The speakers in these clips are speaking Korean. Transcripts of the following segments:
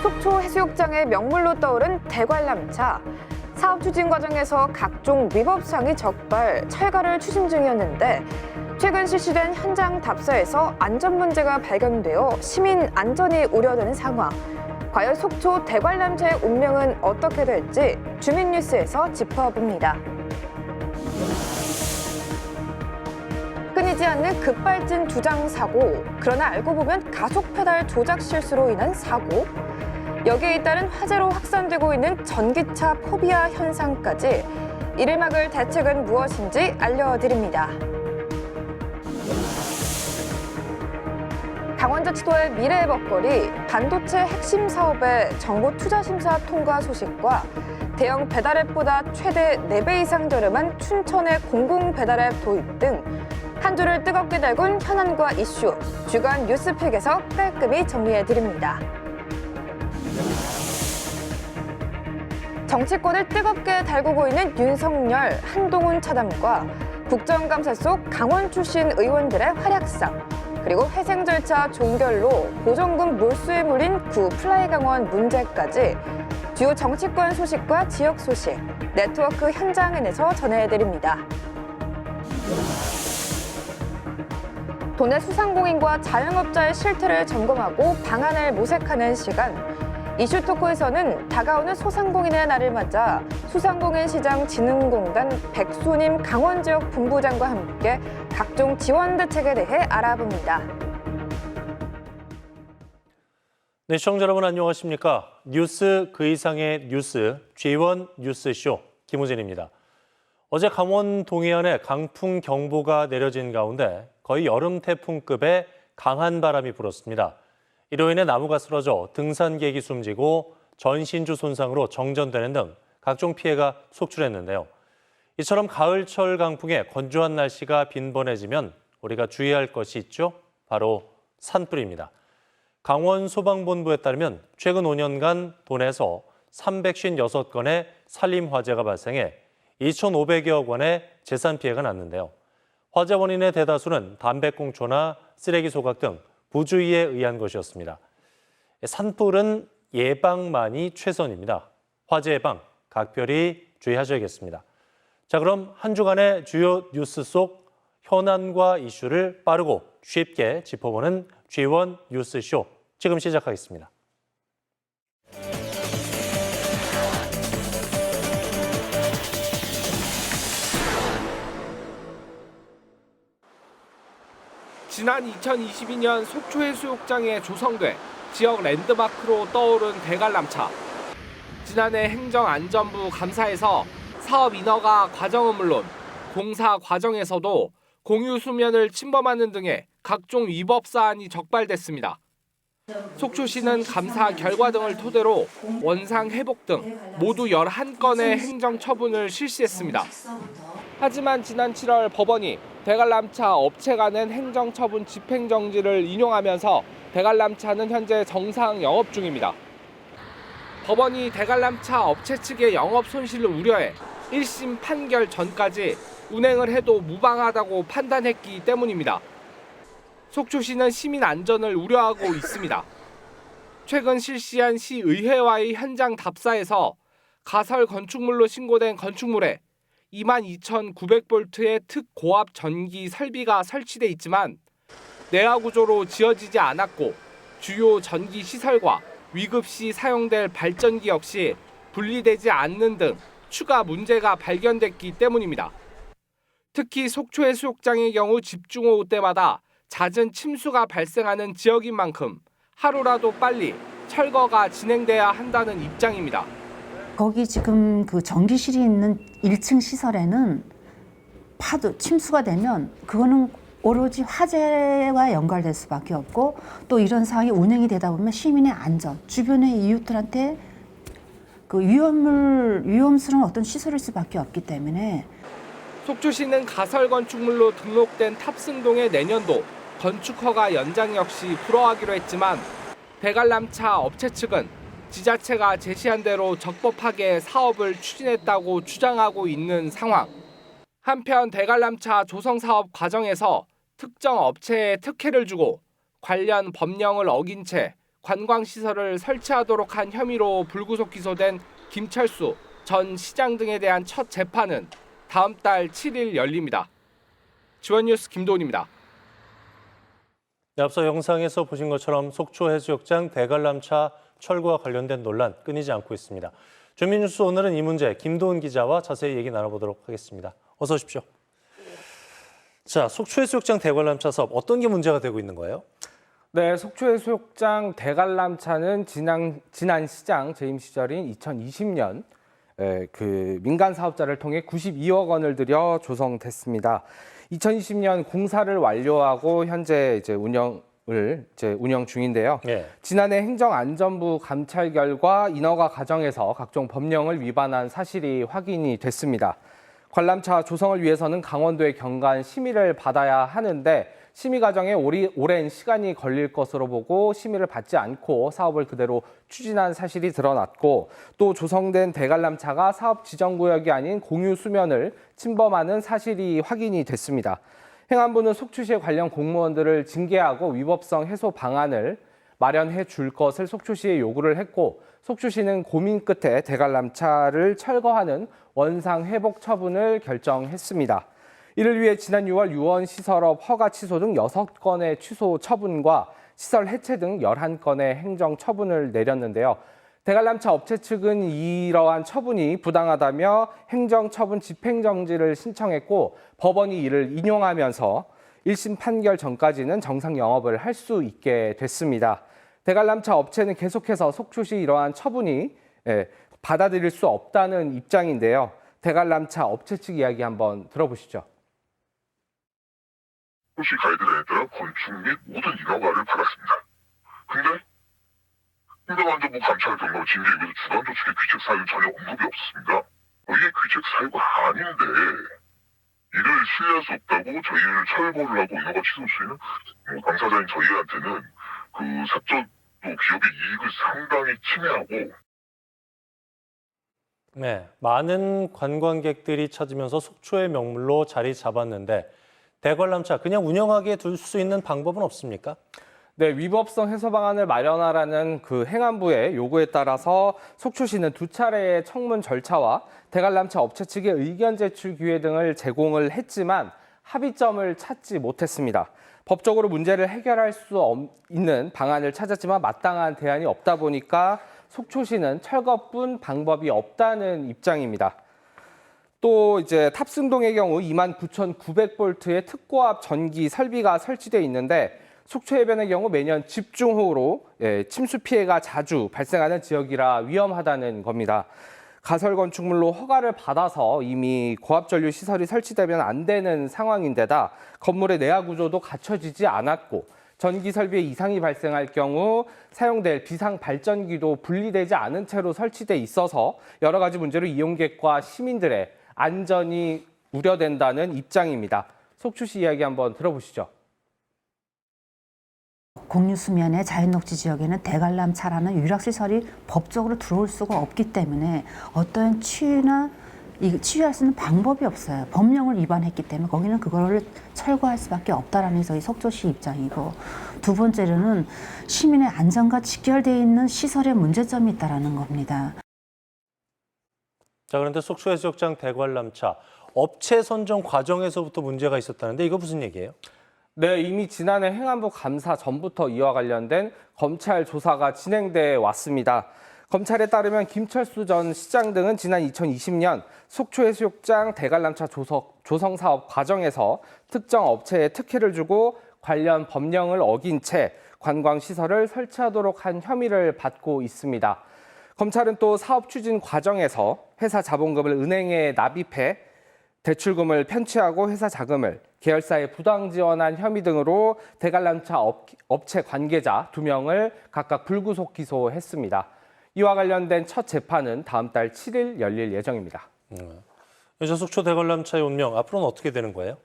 속초 해수욕장의 명물로 떠오른 대관람차. 사업 추진 과정에서 각종 위법사항이 적발, 철거를 추진 중이었는데 최근 실시된 현장 답사에서 안전 문제가 발견되어 시민 안전이 우려되는 상황. 과연 속초 대관람차의 운명은 어떻게 될지 주민뉴스에서 짚어봅니다. 끊이지 않는 급발진 두장 사고, 그러나 알고 보면 가속 페달 조작 실수로 인한 사고, 여기에 잇따른 화재로 확산되고 있는 전기차 포비아 현상까지 이를 막을 대책은 무엇인지 알려드립니다. 강원자치도의 미래의 먹거리, 반도체 핵심 사업의 정부 투자 심사 통과 소식과 대형 배달앱보다 최대 4배 이상 저렴한 춘천의 공공 배달앱 도입 등 한 주를 뜨겁게 달군 현안과 이슈, 주간 뉴스픽에서 깔끔히 정리해드립니다. 정치권을 뜨겁게 달구고 있는 윤석열, 한동훈 차담과 국정감사 속 강원 출신 의원들의 활약상, 그리고 회생 절차 종결로 보정금 몰수에 물린 구 플라이강원 문제까지 주요 정치권 소식과 지역 소식, 네트워크 현장은에서 전해드립니다. 도내 소상공인과 자영업자의 실태를 점검하고 방안을 모색하는 시간. 이슈토크에서는 다가오는 소상공인의 날을 맞아 소상공인시장진흥공단 백수님 강원지역 본부장과 함께 각종 지원 대책에 대해 알아봅니다. 네, 시청자 여러분 안녕하십니까? 뉴스 그 이상의 뉴스, G1 뉴스쇼 김호진입니다. 어제 강원 동해안에 강풍 경보가 내려진 가운데 거의 여름 태풍급의 강한 바람이 불었습니다. 이로 인해 나무가 쓰러져 등산객이 숨지고 전신주 손상으로 정전되는 등 각종 피해가 속출했는데요. 이처럼 가을철 강풍에 건조한 날씨가 빈번해지면 우리가 주의할 것이 있죠? 바로 산불입니다. 강원소방본부에 따르면 최근 5년간 도내에서 356건의 산림 화재가 발생해 2,500여억 원의 재산 피해가 났는데요. 화재 원인의 대다수는 담배꽁초나 쓰레기 소각 등 부주의에 의한 것이었습니다. 산불은 예방만이 최선입니다. 화재 예방 각별히 주의하셔야겠습니다. 자, 그럼 한 주간의 주요 뉴스 속 현안과 이슈를 빠르고 쉽게 짚어보는 G1 뉴스쇼 지금 시작하겠습니다. 지난 2022년 속초해수욕장에 조성돼 지역 랜드마크로 떠오른 대관람차. 지난해 행정안전부 감사에서 사업 인허가 과정은 물론 공사 과정에서도 공유 수면을 침범하는 등의 각종 위법 사안이 적발됐습니다. 속초시는 감사 결과 등을 토대로 원상 회복 등 모두 11건의 행정처분을 실시했습니다. 하지만 지난 7월 법원이 대관람차 업체가 낸 행정처분 집행정지를 인용하면서 대관람차는 현재 정상 영업 중입니다. 법원이 대관람차 업체 측의 영업 손실을 우려해 1심 판결 전까지 운행을 해도 무방하다고 판단했기 때문입니다. 속초시는 시민 안전을 우려하고 있습니다. 최근 실시한 시의회와의 현장 답사에서 가설 건축물로 신고된 건축물에 22,900볼트의 특고압 전기 설비가 설치돼 있지만 내화 구조로 지어지지 않았고 주요 전기 시설과 위급 시 사용될 발전기 역시 분리되지 않는 등 추가 문제가 발견됐기 때문입니다. 특히 속초해수욕장의 경우 집중호우 때마다 잦은 침수가 발생하는 지역인 만큼 하루라도 빨리 철거가 진행돼야 한다는 입장입니다. 거기 지금 그 전기실이 있는 1층 시설에는 파도, 침수가 되면 그거는 오로지 화재와 연관될 수밖에 없고 또 이런 상황이 운영이 되다 보면 시민의 안전, 주변의 이웃들한테 그 위험스러운 어떤 시설일 수밖에 없기 때문에 속초시는 가설 건축물로 등록된 탑승동의 내년도 건축허가 연장 역시 불허하기로 했지만 대관람차 업체 측은 지자체가 제시한 대로 적법하게 사업을 추진했다고 주장하고 있는 상황. 한편 대관람차 조성 사업 과정에서 특정 업체에 특혜를 주고 관련 법령을 어긴 채 관광시설을 설치하도록 한 혐의로 불구속 기소된 김철수 전 시장 등에 대한 첫 재판은 다음 달 7일 열립니다. 지원뉴스 김도훈입니다. 네, 앞서 영상에서 보신 것처럼 속초해수욕장 대관람차 철거와 관련된 논란 끊이지 않고 있습니다. 주민뉴스 오늘은 이 문제 김도훈 기자와 자세히 얘기 나눠보도록 하겠습니다. 어서 오십시오. 자, 속초해수욕장 대관람차 사업 어떤 게 문제가 되고 있는 거예요? 네, 속초해수욕장 대관람차는 지난 시장 재임 시절인 2020년 그 민간 사업자를 통해 92억 원을 들여 조성됐습니다. 2020년 공사를 완료하고 현재 운영 중인데요. 네. 지난해 행정안전부 감찰 결과 인허가 과정에서 각종 법령을 위반한 사실이 확인이 됐습니다. 관람차 조성을 위해서는 강원도의 경관 심의를 받아야 하는데 심의 과정에 오랜 시간이 걸릴 것으로 보고 심의를 받지 않고 사업을 그대로 추진한 사실이 드러났고 또 조성된 대관람차가 사업 지정구역이 아닌 공유 수면을 침범하는 사실이 확인이 됐습니다. 행안부는 속초시의 관련 공무원들을 징계하고 위법성 해소 방안을 마련해 줄 것을 속초시에 요구를 했고 속초시는 고민 끝에 대관람차를 철거하는 원상 회복 처분을 결정했습니다. 이를 위해 지난 6월 유원 시설업 허가 취소 등 6건의 취소 처분과 시설 해체 등 11건의 행정 처분을 내렸는데요. 대관람차 업체 측은 이러한 처분이 부당하다며 행정처분 집행정지를 신청했고 법원이 이를 인용하면서 1심 판결 전까지는 정상 영업을 할 수 있게 됐습니다. 대관람차 업체는 계속해서 속초시 이러한 처분이 받아들일 수 없다는 입장인데요. 대관람차 업체 측 이야기 한번 들어보시죠. 소시 가이드라인에 따라 건축 및 모든 인허가를 받았습니다. 근데 행정안전부 감찰 경과 징계 위에서 주관 조직의 귀책 사유는 전혀 언급이 없었습니다. 이게 귀책 사유가 아닌데 이를 수리할 수 없다고 저희를 철거를 하고 인허가 취소 수위는 당사자인 저희한테는 그 사적 또 기업의 이익을 상당히 침해하고 네, 많은 관광객들이 찾으면서 속초의 명물로 자리 잡았는데 대관람차 그냥 운영하게 둘 수 있는 방법은 없습니까? 네, 위법성 해소 방안을 마련하라는 그 행안부의 요구에 따라서 속초시는 2차례의 청문 절차와 대관람차 업체 측의 의견 제출 기회 등을 제공을 했지만 합의점을 찾지 못했습니다. 법적으로 문제를 해결할 수 있는 방안을 찾았지만 마땅한 대안이 없다 보니까 속초시는 철거뿐 방법이 없다는 입장입니다. 또 탑승동의 경우 29,900볼트의 특고압 전기 설비가 설치돼 있는데 속초해변의 경우 매년 집중호우로 침수 피해가 자주 발생하는 지역이라 위험하다는 겁니다. 가설 건축물로 허가를 받아서 이미 고압전류 시설이 설치되면 안 되는 상황인데다 건물의 내화 구조도 갖춰지지 않았고 전기 설비에 이상이 발생할 경우 사용될 비상 발전기도 분리되지 않은 채로 설치돼 있어서 여러 가지 문제로 이용객과 시민들의 안전이 우려된다는 입장입니다. 속초시 이야기 한번 들어보시죠. 공유 수면의 자연녹지 지역에는 대관람차라는 유락시설이 법적으로 들어올 수가 없기 때문에 어떠한 치유할 수 있는 방법이 없어요. 법령을 위반했기 때문에 거기는 그거를 철거할 수밖에 없다라는 저희 속초시 입장이고 두 번째로는 시민의 안전과 직결되어 있는 시설에 문제점이 있다는 겁니다. 자, 그런데 속초해수욕장 대관람차 업체 선정 과정에서부터 문제가 있었다는데 이거 무슨 얘기예요? 네, 이미 지난해 행안부 감사 전부터 이와 관련된 검찰 조사가 진행돼 왔습니다. 검찰에 따르면 김철수 전 시장 등은 지난 2020년 속초해수욕장 대관람차 조성 사업 과정에서 특정 업체에 특혜를 주고 관련 법령을 어긴 채 관광시설을 설치하도록 한 혐의를 받고 있습니다. 검찰은 또 사업 추진 과정에서 회사 자본금을 은행에 납입해 대출금을 편취하고 회사 자금을 계열사에 부당 지원한 혐의 등으로 대관람차 업체 관계자 2명을 각각 불구속 기소했습니다. 이와 관련된 첫 재판은 다음 달 7일 열릴 예정입니다. 이제 속초 대관람차의 운명 앞으로는 어떻게 되는 거예요?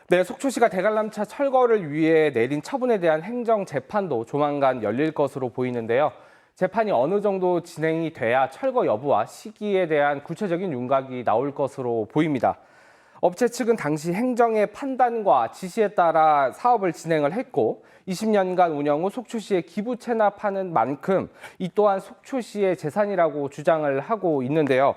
네, 속초시가 대관람차 철거를 위해 내린 처분에 대한 행정 재판도 조만간 열릴 것으로 보이는데요. 재판이 어느 정도 진행이 돼야 철거 여부와 시기에 대한 구체적인 윤곽이 나올 것으로 보입니다. 업체 측은 당시 행정의 판단과 지시에 따라 사업을 진행을 했고 20년간 운영 후 속초시에 기부 체납하는 만큼 이 또한 속초시의 재산이라고 주장을 하고 있는데요.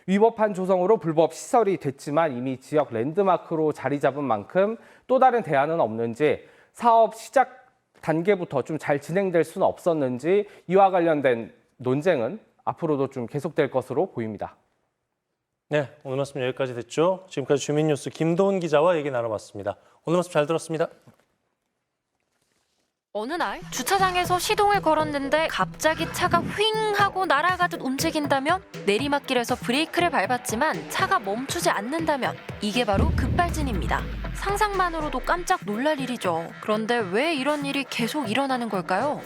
위법한 조성으로 불법 시설이 됐지만 이미 지역 랜드마크로 자리 잡은 만큼 또 다른 대안은 없는지 사업 시작 단계부터 좀 잘 진행될 수는 없었는지 이와 관련된 논쟁은 앞으로도 좀 계속될 것으로 보입니다. 네, 오늘 말씀 여기까지 됐죠. 지금까지 주민뉴스 김도훈 기자와 얘기 나눠봤습니다. 오늘 말씀 잘 들었습니다. 어느 날 주차장에서 시동을 걸었는데 갑자기 차가 휘잉 하고 날아가듯 움직인다면, 내리막길에서 브레이크를 밟았지만 차가 멈추지 않는다면 이게 바로 급발진입니다. 상상만으로도 깜짝 놀랄 일이죠. 그런데 왜 이런 일이 계속 일어나는 걸까요?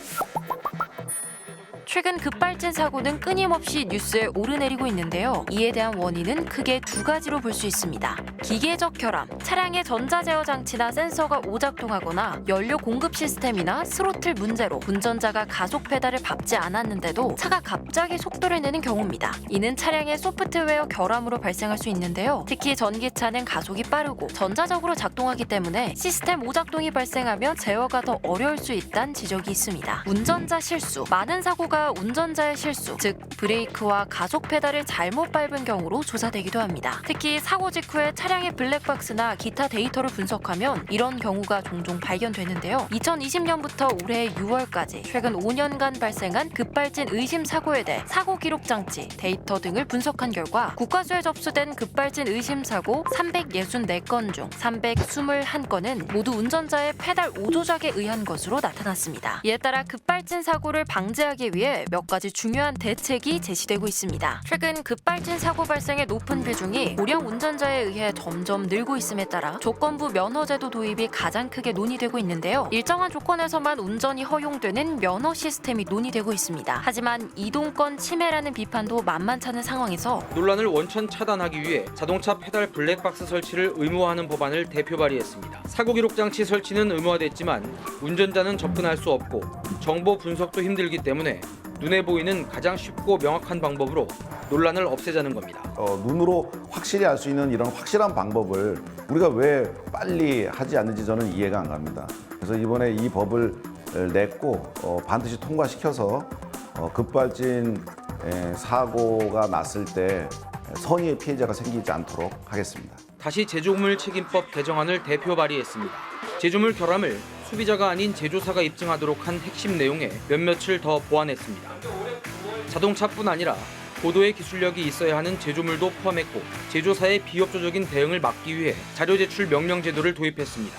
최근 급발진 사고는 끊임없이 뉴스에 오르내리고 있는데요. 이에 대한 원인은 크게 두 가지로 볼 수 있습니다. 기계적 결함, 차량의 전자제어 장치나 센서가 오작동하거나 연료 공급 시스템이나 스로틀 문제로 운전자가 가속 페달을 밟지 않았는데도 차가 갑자기 속도를 내는 경우입니다. 이는 차량의 소프트웨어 결함으로 발생할 수 있는데요. 특히 전기차는 가속이 빠르고 전자적으로 작동하기 때문에 시스템 오작동이 발생하면 제어가 더 어려울 수 있다는 지적이 있습니다. 운전자 실수, 많은 사고가 운전자의 실수, 즉 브레이크와 가속 페달을 잘못 밟은 경우로 조사되기도 합니다. 특히 사고 직후에 차량의 블랙박스나 기타 데이터를 분석하면 이런 경우가 종종 발견되는데요. 2020년부터 올해 6월까지 최근 5년간 발생한 급발진 의심 사고에 대해 사고 기록 장치, 데이터 등을 분석한 결과 국과수에 접수된 급발진 의심 사고 364건 중 321건은 모두 운전자의 페달 오조작에 의한 것으로 나타났습니다. 이에 따라 급발진 사고를 방지하기 위해 몇 가지 중요한 대책이 제시되고 있습니다. 최근 급발진 사고 발생의 높은 비중이 고령 운전자에 의해 점점 늘고 있음에 따라 조건부 면허제도 도입이 가장 크게 논의되고 있는데요. 일정한 조건에서만 운전이 허용되는 면허 시스템이 논의되고 있습니다. 하지만 이동권 침해라는 비판도 만만찮은 상황에서 논란을 원천 차단하기 위해 자동차 페달 블랙박스 설치를 의무화하는 법안을 대표 발의했습니다. 사고 기록 장치 설치는 의무화됐지만 운전자는 접근할 수 없고 정보 분석도 힘들기 때문에 눈에 보이는 가장 쉽고 명확한 방법으로 논란을 없애자는 겁니다. 눈으로 확실히 알 수 있는 이런 확실한 방법을 우리가 왜 빨리 하지 않는지 저는 이해가 안 갑니다. 그래서 이번에 이 법을 냈고 반드시 통과시켜서 급발진 사고가 났을 때 선의의 피해자가 생기지 않도록 하겠습니다. 다시 제조물 책임법 개정안을 대표 발의했습니다. 제조물 결함을 소비자가 아닌 제조사가 입증하도록 한 핵심 내용에 몇몇을 더 보완했습니다. 자동차뿐 아니라 고도의 기술력이 있어야 하는 제조물도 포함했고 제조사의 비협조적인 대응을 막기 위해 자료 제출 명령 제도를 도입했습니다.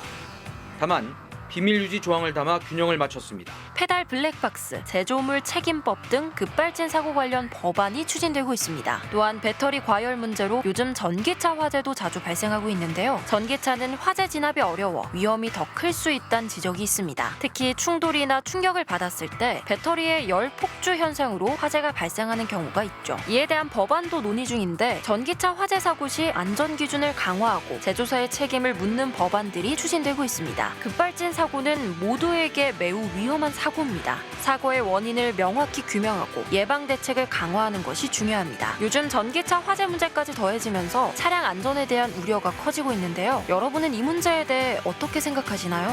다만 비밀 유지 조항을 담아 균형을 맞췄습니다. 페달 블랙박스, 제조물 책임법 등 급발진 사고 관련 법안이 추진되고 있습니다. 또한 배터리 과열 문제로 요즘 전기차 화재도 자주 발생하고 있는데요. 전기차는 화재 진압이 어려워 위험이 더 클 수 있다는 지적이 있습니다. 특히 충돌이나 충격을 받았을 때 배터리의 열 폭주 현상으로 화재가 발생하는 경우가 있죠. 이에 대한 법안도 논의 중인데 전기차 화재 사고 시 안전 기준을 강화하고 제조사의 책임을 묻는 법안들이 추진되고 있습니다. 급발진 사고는 모두에게 매우 위험한 사고입니다. 사고의 원인을 명확히 규명하고 예방 대책을 강화하는 것이 중요합니다. 요즘 전기차 화재 문제까지 더해지면서 차량 안전에 대한 우려가 커지고 있는데요. 여러분은 이 문제에 대해 어떻게 생각하시나요?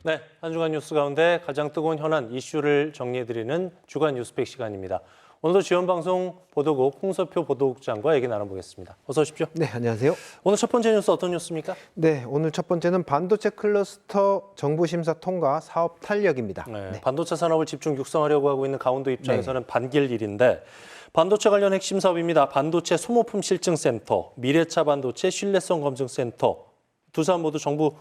네, 한 주간 뉴스 가운데 가장 뜨거운 현안 이슈를 정리해드리는 주간 뉴스팩 시간입니다. 오늘도 지원방송 보도국 홍서표 보도국장과 얘기 나눠보겠습니다. 어서 오십시오. 네, 안녕하세요. 오늘 첫 번째 뉴스 어떤 뉴스입니까? 네, 오늘 첫 번째는 반도체 클러스터 정부 심사 통과 사업 탄력입니다. 네, 반도체 산업을 집중 육성하려고 하고 있는 강원도 입장에서는 반길 일인데 반도체 관련 핵심 사업입니다. 반도체 소모품 실증센터, 미래차 반도체 신뢰성 검증센터 두 사업 모두 정부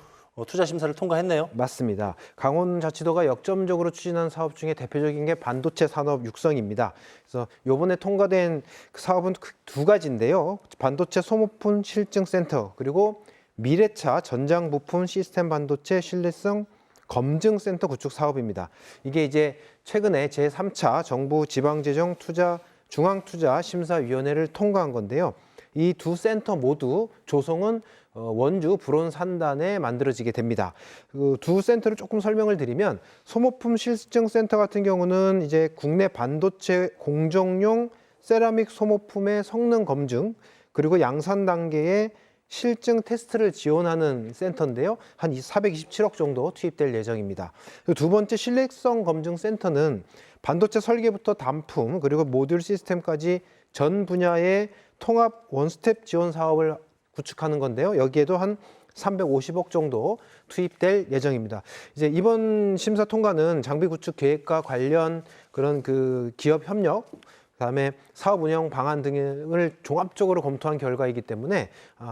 투자 심사를 통과했네요. 맞습니다. 강원자치도가 역점적으로 추진한 사업 중에 대표적인 게 반도체 산업 육성입니다. 그래서 이번에 통과된 그 사업은 두 가지인데요. 반도체 소모품 실증센터 그리고 미래차 전장 부품 시스템 반도체 신뢰성 검증센터 구축 사업입니다. 이게 이제 최근에 제3차 정부 지방재정 투자 중앙투자심사위원회를 통과한 건데요. 이 두 센터 모두 조성은 원주 불온산단에 만들어지게 됩니다. 그 두 센터를 조금 설명을 드리면 소모품 실증센터 같은 경우는 이제 국내 반도체 공정용 세라믹 소모품의 성능 검증 그리고 양산 단계의 실증 테스트를 지원하는 센터인데요. 한 427억 정도 투입될 예정입니다. 두 번째 신뢰성 검증 센터는 반도체 설계부터 단품 그리고 모듈 시스템까지 전 분야의 통합 원스텝 지원 사업을 구축하는 건데요. 여기에도 한 350억 정도 투입될 예정입니다. 이제 이번 심사 통과는 장비 구축 계획과 관련 그런 그 기업 협력, 그다음에 사업 운영 방안 등을 종합적으로 검토한 결과이기 때문에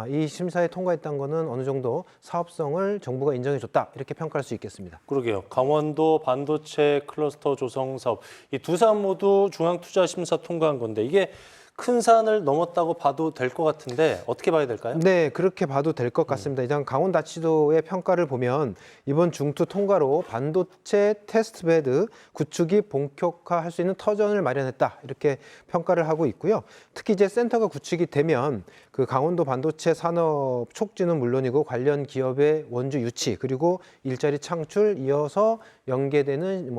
이 심사에 통과했다는 것은 어느 정도 사업성을 정부가 인정해줬다 이렇게 평가할 수 있겠습니다. 그러게요. 강원도 반도체 클러스터 조성 사업 이 두 사업 모두 중앙투자심사 통과한 건데 이게 큰 산을 넘었다고 봐도 될 것 같은데 어떻게 봐야 될까요? 네, 그렇게 봐도 될 것 같습니다. 일단 강원다치도의 평가를 보면 이번 중투 통과로 반도체 테스트베드 구축이 본격화할 수 있는 터전을 마련했다 이렇게 평가를 하고 있고요. 특히 이제 센터가 구축이 되면 그 강원도 반도체 산업 촉진은 물론이고 관련 기업의 원주 유치 그리고 일자리 창출 이어서 연계되는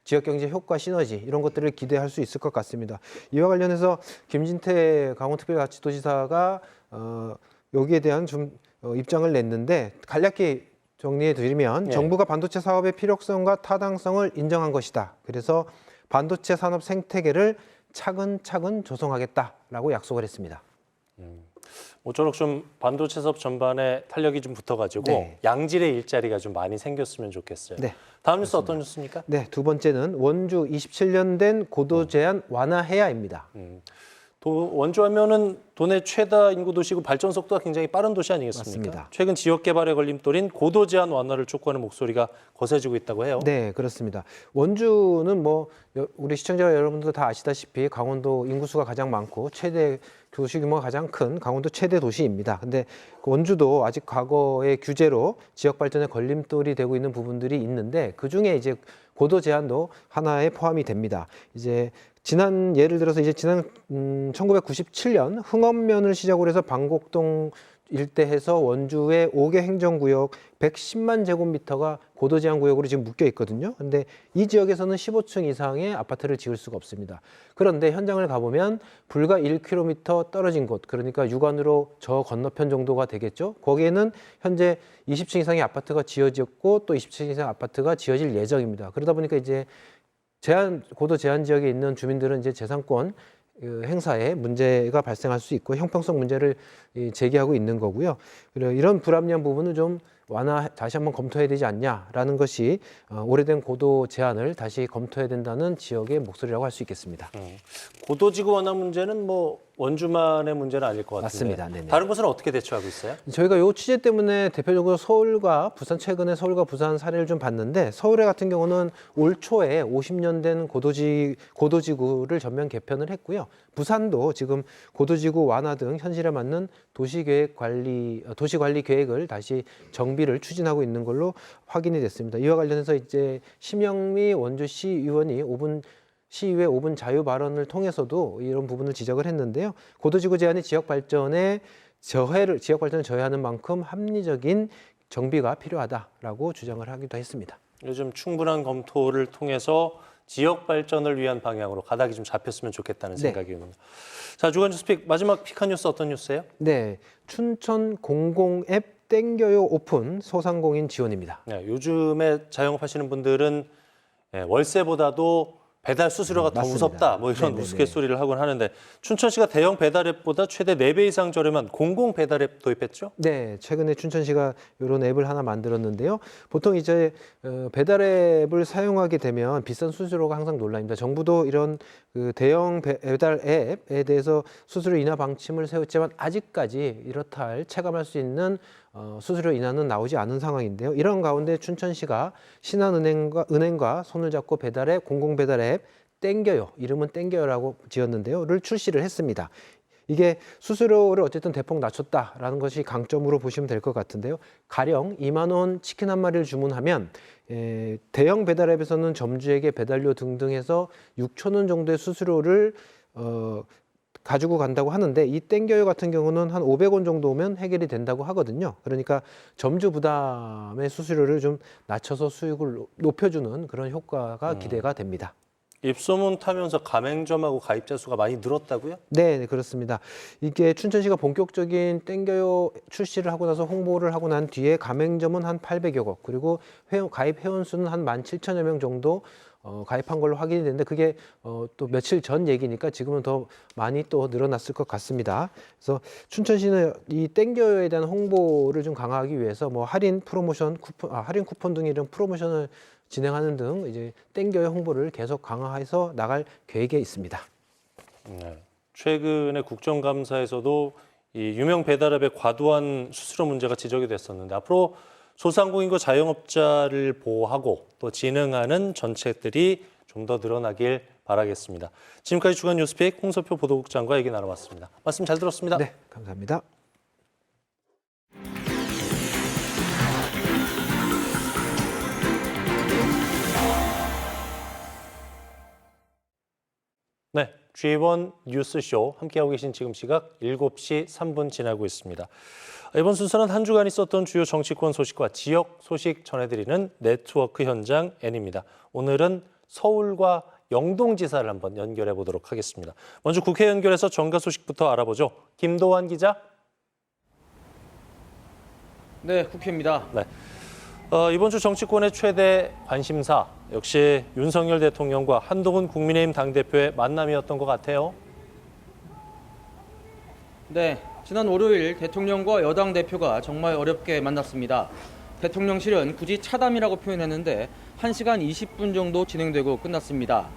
지역경제 효과 시너지 이런 것들을 기대할 수 있을 것 같습니다. 이와 관련해서 김진태 강원특별자치도지사가 여기에 대한 좀 입장을 냈는데 간략히 정리해 드리면 정부가 반도체 사업의 필요성과 타당성을 인정한 것이다. 그래서 반도체 산업 생태계를 차근차근 조성하겠다라고 약속을 했습니다. 모쪼록 좀 반도체 사업 전반에 탄력이 좀 붙어가지고 양질의 일자리가 좀 많이 생겼으면 좋겠어요. 네. 다음 뉴스 어떤 뉴스입니까? 네, 두 번째는 원주 27년 된 고도 제한 완화해야입니다. 원주하면은 도내 최다 인구 도시고 발전 속도가 굉장히 빠른 도시 아니겠습니까? 맞습니다. 최근 지역 개발의 걸림돌인 고도 제한 완화를 촉구하는 목소리가 거세지고 있다고 해요. 네, 그렇습니다. 원주는 우리 시청자 여러분들 다 아시다시피 강원도 인구수가 가장 많고 최대 도시 규모가 가장 큰 강원도 최대 도시입니다. 근데 그 원주도 아직 과거의 규제로 지역 발전에 걸림돌이 되고 있는 부분들이 있는데 그 중에 이제 고도 제한도 하나에 포함이 됩니다. 이제 예를 들어서 지난 1997년 흥엄면을 시작으로 해서 방곡동 일대에서 원주의 5개 행정구역 110만 제곱미터가 고도 제한 구역으로 지금 묶여 있거든요. 근데 이 지역에서는 15층 이상의 아파트를 지을 수가 없습니다. 그런데 현장을 가보면 불과 1km 떨어진 곳, 그러니까 육안으로 저 건너편 정도가 되겠죠. 거기에는 현재 20층 이상의 아파트가 지어졌고 또 20층 이상 아파트가 지어질 예정입니다. 그러다 보니까 이제 고도 제한 지역에 있는 주민들은 이제 재산권 행사에 문제가 발생할 수 있고 형평성 문제를 제기하고 있는 거고요. 그리고 이런 불합리한 부분을 좀 다시 한번 검토해야 되지 않냐라는 것이 오래된 고도 제한을 다시 검토해야 된다는 지역의 목소리라고 할 수 있겠습니다. 고도지구 완화 문제는 원주만의 문제는 아닐 것 같은데 맞습니다. 네네. 다른 곳은 어떻게 대처하고 있어요? 저희가 이 취재 때문에 대표적으로 서울과 부산 최근에 서울과 부산 사례를 좀 봤는데 서울에 같은 경우는 올 초에 50년 된 고도지구를 전면 개편을 했고요. 부산도 지금 고도지구 완화 등 현실에 맞는 도시관리 계획을 다시 정비를 추진하고 있는 걸로 확인이 됐습니다. 이와 관련해서 이제 심영미 원주시 의원이 시의회 5분 자유 발언을 통해서도 이런 부분을 지적을 했는데요. 고도지구 제한이 지역 발전을 저해하는 만큼 합리적인 정비가 필요하다라고 주장을 하기도 했습니다. 요즘 충분한 검토를 통해서 지역 발전을 위한 방향으로 가닥이 좀 잡혔으면 좋겠다는 생각입니다. 자, 주간 뉴스픽 마지막 픽한 뉴스 어떤 뉴스예요? 네, 춘천 공공앱 땡겨요 오픈 소상공인 지원입니다. 네, 요즘에 자영업하시는 분들은 월세보다도 배달 수수료가 더 맞습니다. 무섭다 이런 우스갯소리를 하곤 하는데 춘천시가 대형 배달앱보다 최대 4배 이상 저렴한 공공 배달앱 도입했죠? 네, 최근에 춘천시가 이런 앱을 하나 만들었는데요. 보통 이제 배달앱을 사용하게 되면 비싼 수수료가 항상 논란입니다. 정부도 이런 그 대형 배달 앱에 대해서 수수료 인하 방침을 세웠지만 아직까지 이렇다 할 체감할 수 있는 수수료 인하는 나오지 않은 상황인데요. 이런 가운데 춘천시가 신한은행과 손을 잡고 배달앱, 공공 배달앱 땡겨요. 이름은 땡겨요라고 지었는데요.를 출시를 했습니다. 이게 수수료를 어쨌든 대폭 낮췄다라는 것이 강점으로 보시면 될 것 같은데요. 가령 2만 원 치킨 한 마리를 주문하면 대형 배달앱에서는 점주에게 배달료 등등 해서 6천 원 정도의 수수료를 가지고 간다고 하는데 이 땡겨요 같은 경우는 한 500원 정도면 해결이 된다고 하거든요. 그러니까 점주 부담의 수수료를 좀 낮춰서 수익을 높여주는 그런 효과가 기대가 됩니다. 입소문 타면서 가맹점하고 가입자 수가 많이 늘었다고요? 네, 그렇습니다. 이게 춘천시가 본격적인 땡겨요 출시를 하고 나서 홍보를 하고 난 뒤에 가맹점은 한 800여 곳, 그리고 가입 회원 수는 한 17,000여 명 정도 가입한 걸로 확인이 됐는데 그게 또 며칠 전 얘기니까 지금은 더 많이 또 늘어났을 것 같습니다. 그래서 춘천시는 이 땡겨요에 대한 홍보를 좀 강화하기 위해서 뭐 할인 프로모션 쿠폰, 할인 쿠폰 등 이런 프로모션을 진행하는 등 이제 땡겨요 홍보를 계속 강화해서 나갈 계획에 있습니다. 네. 최근에 국정감사에서도 이 유명 배달앱의 과도한 수수료 문제가 지적이 됐었는데 앞으로 소상공인과 자영업자를 보호하고 또 진흥하는 정책들이 좀 더 늘어나길 바라겠습니다. 지금까지 주간 뉴스픽 홍서표 보도국장과 얘기 나눠봤습니다. 말씀 잘 들었습니다. 네, 감사합니다. 네, G1 뉴스쇼 함께하고 계신 지금 시각 7시 3분 지나고 있습니다. 이번 순서는 한 주간 있었던 주요 정치권 소식과 지역 소식 전해드리는 네트워크 현장 N입니다. 오늘은 서울과 영동지사를 한번 연결해 보도록 하겠습니다. 먼저 국회 연결해서 정가 소식부터 알아보죠. 김도환 기자. 네, 국회입니다. 네. 이번 주 정치권의 최대 관심사 역시 윤석열 대통령과 한동훈 국민의힘 당대표의 만남이었던 것 같아요. 네, 지난 월요일 대통령과 여당 대표가 정말 어렵게 만났습니다. 대통령실은 굳이 차담이라고 표현했는데 1시간 20분 정도 진행되고 끝났습니다.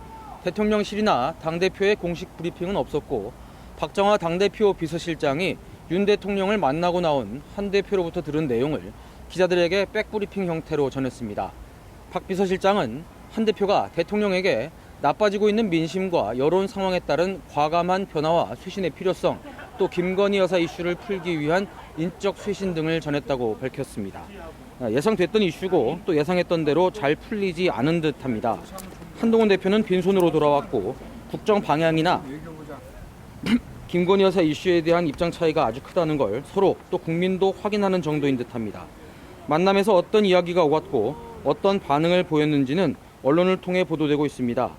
대통령실이나 당대표의 공식 브리핑은 없었고 박정화 당대표 비서실장이 윤 대통령을 만나고 나온 한 대표로부터 들은 내용을 기자들에게 백브리핑 형태로 전했습니다. 박 비서실장은 한 대표가 대통령에게 나빠지고 있는 민심과 여론 상황에 따른 과감한 변화와 쇄신의 필요성, 또 김건희 여사 이슈를 풀기 위한 인적 쇄신 등을 전했다고 밝혔습니다. 예상됐던 이슈고 또 예상했던 대로 잘 풀리지 않은 듯합니다. 한동훈 대표는 빈손으로 돌아왔고 국정 방향이나 김건희 여사 이슈에 대한 입장 차이가 아주 크다는 걸 서로 또 국민도 확인하는 정도인 듯합니다. 만남에서 어떤 이야기가 오갔고 어떤 반응을 보였는지는 언론을 통해 보도되고 있습니다.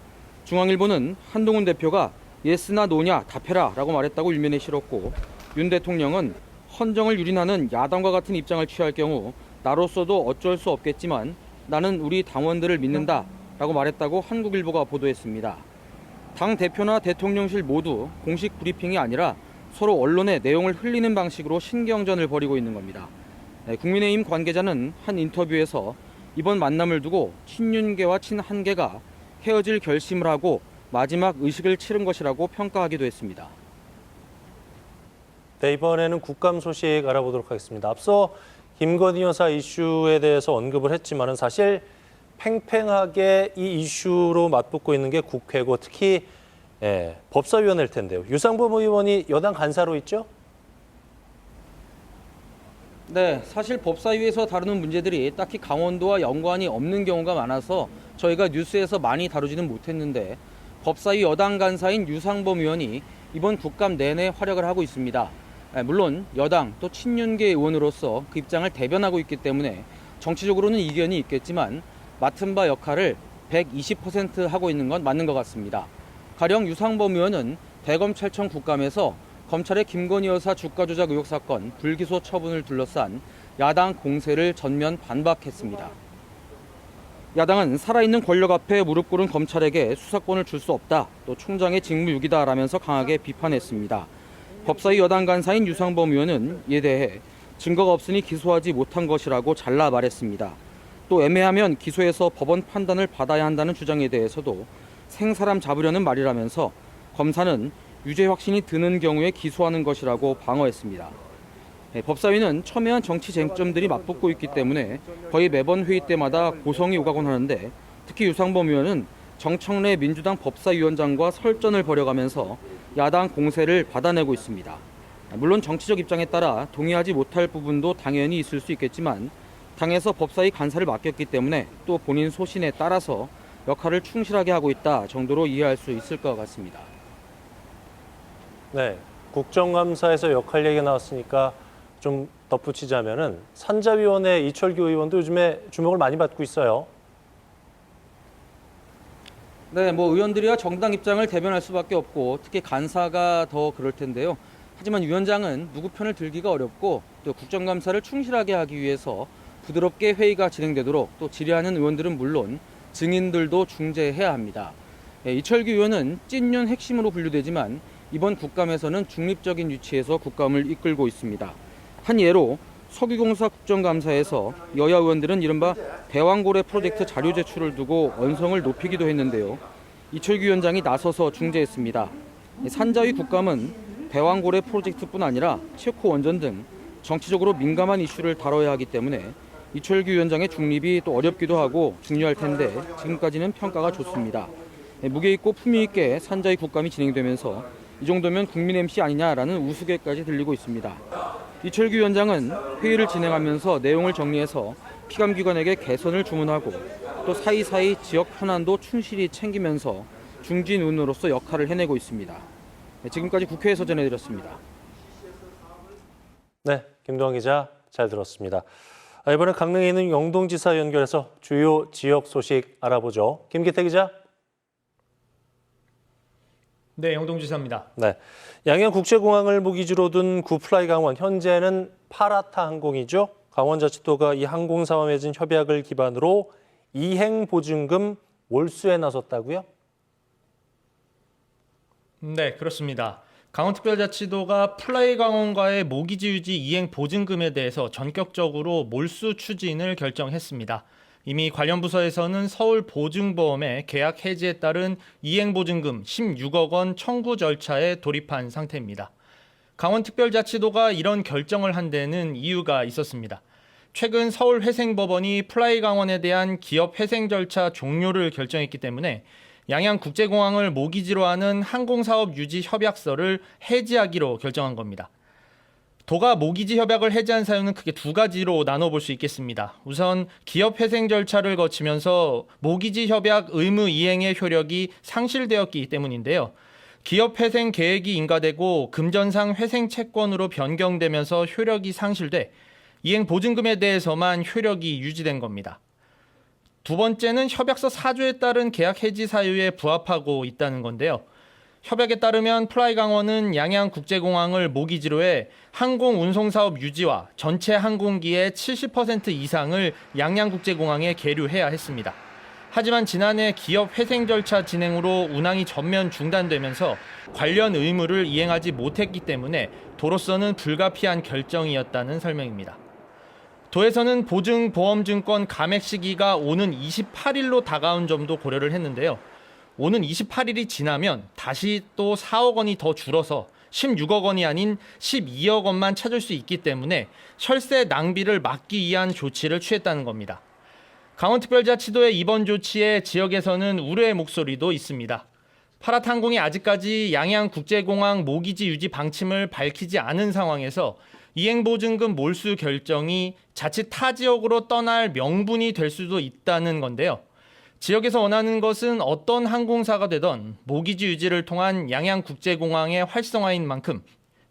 중앙일보는 한동훈 대표가 예스나 노냐 답해라 라고 말했다고 일면에 실었고 윤 대통령은 헌정을 유린하는 야당과 같은 입장을 취할 경우 나로서도 어쩔 수 없겠지만 나는 우리 당원들을 믿는다 라고 말했다고 한국일보가 보도했습니다. 당 대표나 대통령실 모두 공식 브리핑이 아니라 서로 언론에 내용을 흘리는 방식으로 신경전을 벌이고 있는 겁니다. 국민의힘 관계자는 한 인터뷰에서 이번 만남을 두고 친윤계와 친한계가 헤어질 결심을 하고 마지막 의식을 치른 것이라고 평가하기도 했습니다. 네, 이번에는 국감 소식 알아보도록 하겠습니다. 앞서 김건희 여사 이슈에 대해서 언급을 했지만은 사실 팽팽하게 이 이슈로 맞붙고 있는 게 국회고 특히 법사위원회일 텐데요. 유상범 의원이 여당 간사로 있죠? 네, 사실 법사위에서 다루는 문제들이 딱히 강원도와 연관이 없는 경우가 많아서 저희가 뉴스에서 많이 다루지는 못했는데 법사위 여당 간사인 유상범 의원이 이번 국감 내내 활약을 하고 있습니다. 물론 여당 또 친윤계 의원으로서 그 입장을 대변하고 있기 때문에 정치적으로는 이견이 있겠지만 맡은 바 역할을 120% 하고 있는 건 맞는 것 같습니다. 가령 유상범 의원은 대검찰청 국감에서 검찰의 김건희 여사 주가 조작 의혹 사건 불기소 처분을 둘러싼 야당 공세를 전면 반박했습니다. 야당은 살아있는 권력 앞에 무릎 꿇은 검찰에게 수사권을 줄 수 없다, 또 총장의 직무유기다라면서 강하게 비판했습니다. 법사위 여당 간사인 유상범 의원은 이에 대해 증거가 없으니 기소하지 못한 것이라고 잘라 말했습니다. 또 애매하면 기소해서 법원 판단을 받아야 한다는 주장에 대해서도 생사람 잡으려는 말이라면서 검사는 유죄 확신이 드는 경우에 기소하는 것이라고 방어했습니다. 법사위는 첨예한 정치 쟁점들이 맞붙고 있기 때문에 거의 매번 회의 때마다 고성이 오가곤 하는데 특히 유상범 의원은 정청래 민주당 법사위원장과 설전을 벌여가면서 야당 공세를 받아내고 있습니다. 물론 정치적 입장에 따라 동의하지 못할 부분도 당연히 있을 수 있겠지만 당에서 법사위 간사를 맡겼기 때문에 또 본인 소신에 따라서 역할을 충실하게 하고 있다 정도로 이해할 수 있을 것 같습니다. 네, 국정감사에서 역할 얘기 나왔으니까 좀 덧붙이자면은 산자위원회 이철규 의원도 요즘에 주목을 많이 받고 있어요. 네, 의원들이야 정당 입장을 대변할 수밖에 없고 특히 간사가 더 그럴 텐데요. 하지만 위원장은 누구 편을 들기가 어렵고 또 국정감사를 충실하게 하기 위해서 부드럽게 회의가 진행되도록 또 질의하는 의원들은 물론 증인들도 중재해야 합니다. 이철규 의원은 찐윤 핵심으로 분류되지만 이번 국감에서는 중립적인 위치에서 국감을 이끌고 있습니다. 한 예로 석유공사 국정감사에서 여야 의원들은 이른바 대왕고래 프로젝트 자료 제출을 두고 언성을 높이기도 했는데요. 이철규 위원장이 나서서 중재했습니다. 산자위 국감은 대왕고래 프로젝트뿐 아니라 체코 원전 등 정치적으로 민감한 이슈를 다뤄야 하기 때문에 이철규 위원장의 중립이 또 어렵기도 하고 중요할 텐데 지금까지는 평가가 좋습니다. 무게 있고 품위 있게 산자위 국감이 진행되면서 이 정도면 국민 MC 아니냐라는 우스개까지 들리고 있습니다. 이철규 위원장은 회의를 진행하면서 내용을 정리해서 피감기관에게 개선을 주문하고 또 사이사이 지역 현안도 충실히 챙기면서 중진의원으로서 역할을 해내고 있습니다. 지금까지 국회에서 전해드렸습니다. 네, 김도환 기자 잘 들었습니다. 이번엔 강릉에 있는 영동지사 연결해서 주요 지역 소식 알아보죠. 김기태 기자. 네, 영동지사입니다. 네, 양양국제공항을 모기지로 둔 구플라이 강원, 현재는 파라타 항공이죠. 강원자치도가 이 항공사와 맺은 협약을 기반으로 이행 보증금 몰수에 나섰다고요? 네, 그렇습니다. 강원특별자치도가 플라이 강원과의 모기지 유지 이행 보증금에 대해서 전격적으로 몰수 추진을 결정했습니다. 이미 관련 부서에서는 서울보증보험의 계약 해지에 따른 이행보증금 16억 원 청구 절차에 돌입한 상태입니다. 강원특별자치도가 이런 결정을 한 데는 이유가 있었습니다. 최근 서울회생법원이 플라이 강원에 대한 기업 회생 절차 종료를 결정했기 때문에 양양국제공항을 모기지로 하는 항공사업 유지 협약서를 해지하기로 결정한 겁니다. 도가 모기지 협약을 해지한 사유는 크게 두 가지로 나눠볼 수 있겠습니다. 우선 기업 회생 절차를 거치면서 모기지 협약 의무 이행의 효력이 상실되었기 때문인데요. 기업 회생 계획이 인가되고 금전상 회생 채권으로 변경되면서 효력이 상실돼 이행 보증금에 대해서만 효력이 유지된 겁니다. 두 번째는 협약서 4조에 따른 계약 해지 사유에 부합하고 있다는 건데요. 협약에 따르면 플라이 강원은 양양국제공항을 모기지로 해 항공운송사업 유지와 전체 항공기의 70% 이상을 양양국제공항에 계류해야 했습니다. 하지만 지난해 기업 회생 절차 진행으로 운항이 전면 중단되면서 관련 의무를 이행하지 못했기 때문에 도로서는 불가피한 결정이었다는 설명입니다. 도에서는 보증보험증권 감액 시기가 오는 28일로 다가온 점도 고려를 했는데요. 오는 28일이 지나면 다시 또 4억 원이 더 줄어서 16억 원이 아닌 12억 원만 찾을 수 있기 때문에 혈세 낭비를 막기 위한 조치를 취했다는 겁니다. 강원특별자치도의 이번 조치에 지역에서는 우려의 목소리도 있습니다. 파라탄공이 아직까지 양양국제공항 모기지 유지 방침을 밝히지 않은 상황에서 이행보증금 몰수 결정이 자칫 타 지역으로 떠날 명분이 될 수도 있다는 건데요. 지역에서 원하는 것은 어떤 항공사가 되던 모기지 유지를 통한 양양국제공항의 활성화인 만큼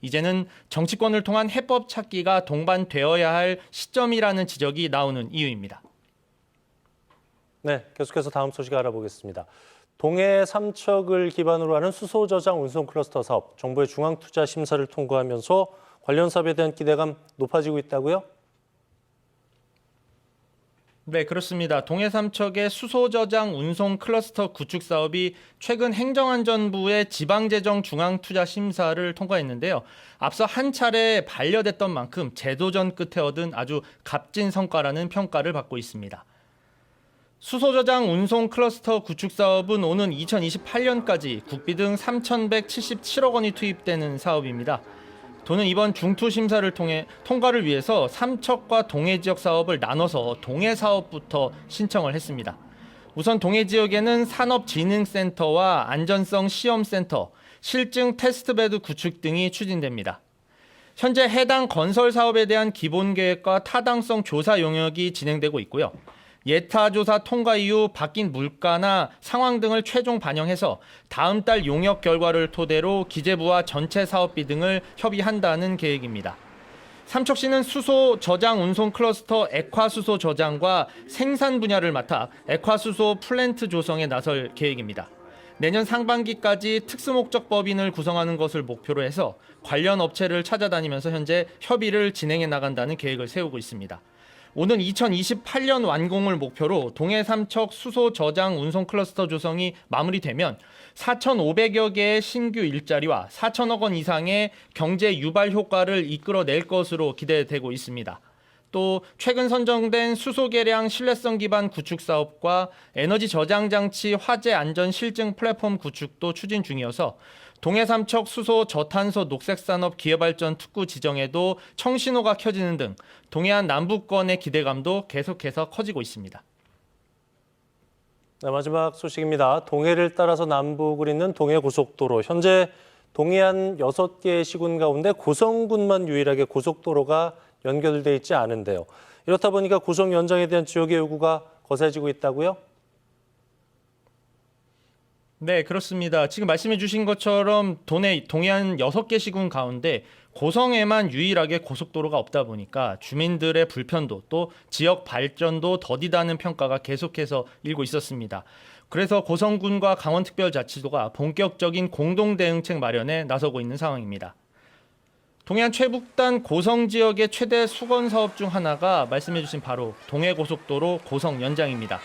이제는 정치권을 통한 해법 찾기가 동반되어야 할 시점이라는 지적이 나오는 이유입니다. 네, 계속해서 다음 소식 알아보겠습니다. 동해 삼척을 기반으로 하는 수소 저장 운송 클러스터 사업, 정부의 중앙투자 심사를 통과하면서 관련 사업에 대한 기대감 높아지고 있다고요? 네, 그렇습니다. 동해 삼척의 수소 저장 운송 클러스터 구축 사업이 최근 행정안전부의 지방재정 중앙투자 심사를 통과했는데요. 앞서 한 차례 반려됐던 만큼 재도전 끝에 얻은 아주 값진 성과라는 평가를 받고 있습니다. 수소 저장 운송 클러스터 구축 사업은 오는 2028년까지 국비 등 3,177억 원이 투입되는 사업입니다. 도는 이번 중투 심사를 통해 통과를 위해서 삼척과 동해 지역 사업을 나눠서 동해 사업부터 신청을 했습니다. 우선 동해 지역에는 산업진흥센터와 안전성 시험센터, 실증 테스트베드 구축 등이 추진됩니다. 현재 해당 건설 사업에 대한 기본 계획과 타당성 조사 용역이 진행되고 있고요. 예타조사 통과 이후 바뀐 물가나 상황 등을 최종 반영해서 다음 달 용역 결과를 토대로 기재부와 전체 사업비 등을 협의한다는 계획입니다. 삼척시는 수소 저장 운송 클러스터 액화수소 저장과 생산 분야를 맡아 액화수소 플랜트 조성에 나설 계획입니다. 내년 상반기까지 특수목적 법인을 구성하는 것을 목표로 해서 관련 업체를 찾아다니면서 현재 협의를 진행해 나간다는 계획을 세우고 있습니다. 오는 2028년 완공을 목표로 동해 삼척 수소 저장 운송 클러스터 조성이 마무리되면 4,500여 개의 신규 일자리와 4천억 원 이상의 경제 유발 효과를 이끌어낼 것으로 기대되고 있습니다. 또 최근 선정된 수소 계량 신뢰성 기반 구축 사업과 에너지 저장 장치 화재 안전 실증 플랫폼 구축도 추진 중이어서 동해 삼척 수소 저탄소 녹색산업 기회발전 특구 지정에도 청신호가 켜지는 등 동해안 남부권의 기대감도 계속해서 커지고 있습니다. 네, 마지막 소식입니다. 동해를 따라서 남북을 잇는 동해고속도로. 현재 동해안 6개의 시군 가운데 고성군만 유일하게 고속도로가 연결돼 있지 않은데요. 이렇다 보니까 고성 연장에 대한 지역의 요구가 거세지고 있다고요? 네, 그렇습니다. 지금 말씀해 주신 것처럼 동해안 6개 시군 가운데 고성에만 유일하게 고속도로가 없다 보니까 주민들의 불편도 또 지역 발전도 더디다는 평가가 계속해서 일고 있었습니다. 그래서 고성군과 강원특별자치도가 본격적인 공동대응책 마련에 나서고 있는 상황입니다. 동해안 최북단 고성 지역의 최대 수건 사업 중 하나가 말씀해 주신 바로 동해고속도로 고성 연장입니다.